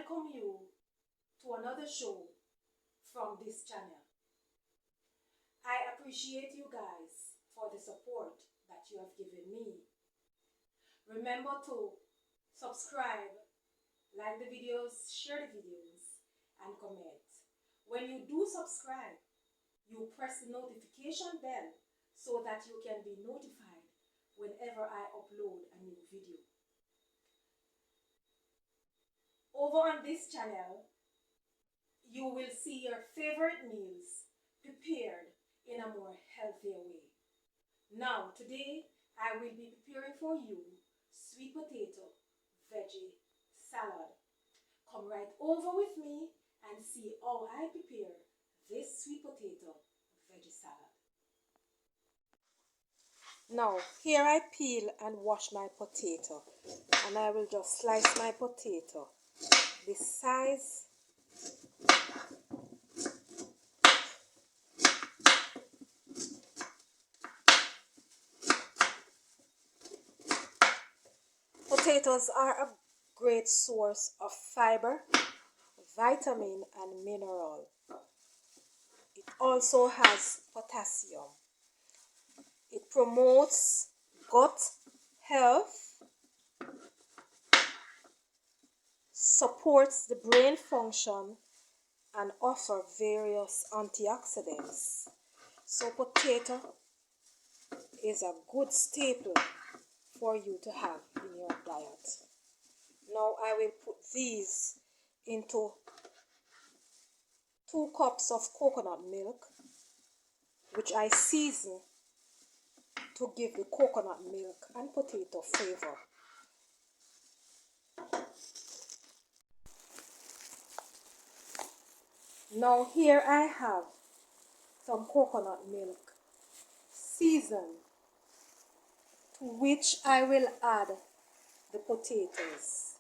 welcome you to another show from this channel. I appreciate you guys for the support that you have given me. Remember to subscribe, like the videos, share the videos, and comment. When you do subscribe, you press the notification bell so that you can be notified whenever I upload a new video. Over on this channel, you will see your favorite meals prepared in a more healthier way. Now, today, I will be preparing for you sweet potato veggie salad. Come right over with me and see how I prepare this sweet potato veggie salad. Now, here I peel and wash my potato, and I will just slice my potato this size. Potatoes are a great source of fiber, vitamin, and mineral. It also has potassium. It promotes gut health, supports the brain function, and offers various antioxidants. So potato is a good staple for you to have in your diet. Now I will put these into 2 cups of coconut milk, which I season to give the coconut milk and potato flavor. Now here I have some coconut milk seasoned, to which I will add the potatoes.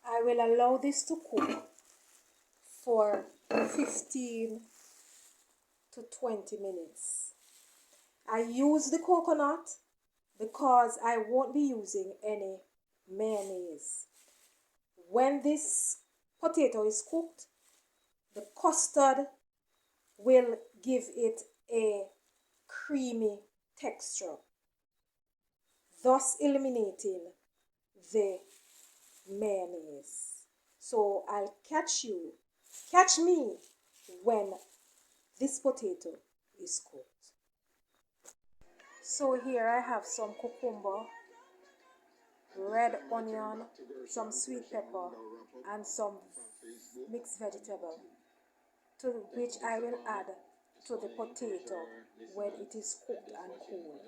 I will allow this to cook for 15 to 20 minutes. I use the coconut because I won't be using any mayonnaise. When this potato is cooked, the custard will give it a creamy texture, thus eliminating the mayonnaise. So I'll catch me when this potato is cooked. So here I have some cucumber, red onion, some sweet pepper, and some mixed vegetable, to which I will add to the potato when it is cooked and cool.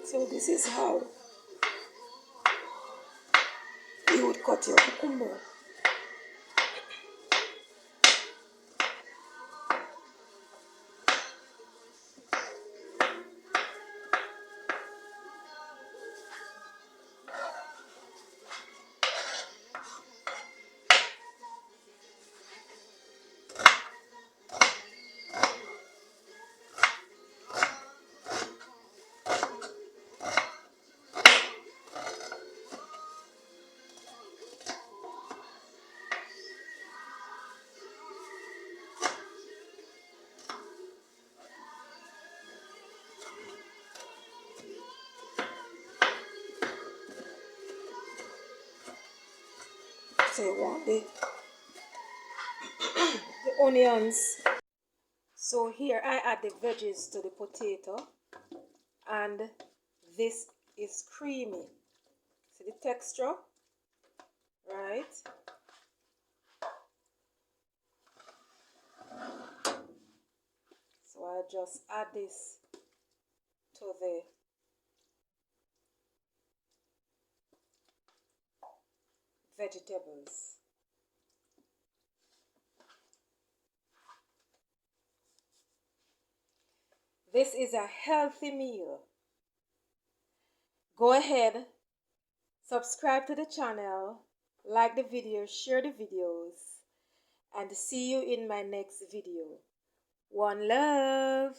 So this is how you would cut your cucumber. So you want the onions. So here I add the veggies to the potato, and this is creamy. See the texture, right? So I just add this to the vegetables. This is a healthy meal. Go ahead, subscribe to the channel, like the video, share the videos, and see you in my next video. One love.